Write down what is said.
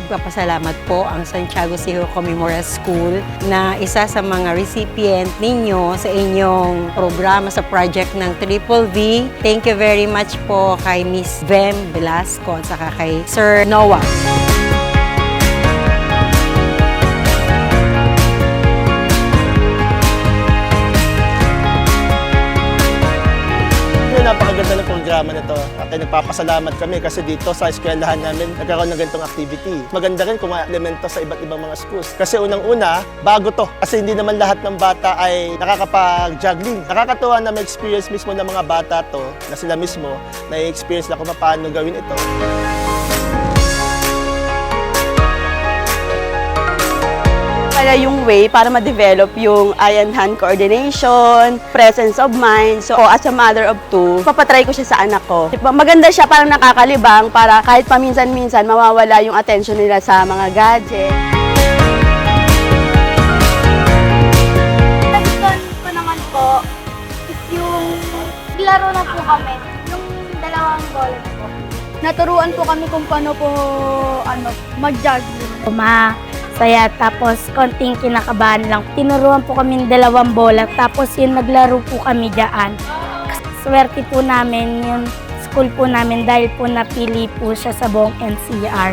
nagpapasalamat po ang Santiago Siho Commemorative School na isa sa mga recipient ninyo sa inyong programa sa project ng Triple V. Thank you very much po kay Miss Vem Velasco at saka kay Sir Noah. Napakaganda ng programa nito at nagpapasalamat kami kasi dito sa eskwelahan namin nagkaroon ng ganitong activity. Maganda rin kung elemento sa iba't ibang mga schools. Kasi unang-una, bago to. Kasi hindi naman lahat ng bata ay nakakapag-juggling. Nakakatuwa na may experience mismo ng mga bata to na sila mismo na-experience na kung paano gawin ito. Kaya yung way para ma-develop yung eye-hand coordination, presence of mind. So, as a mother of two, papatry ko siya sa anak ko. Maganda siya, parang nakakalibang, para kahit paminsan-minsan mawawala yung attention nila sa mga gadget. Nagustuhan ko naman po is yung laro na po kami, yung dalawang bola na po. Naturuan po kami kung paano po mag-juggling. Masaya, tapos konting kinakabahan lang. Tinuruan po kami ng 2 bola, tapos yun naglaro po kami dyan. Swerte po namin yung school po namin dahil po napili po siya sa buong NCR.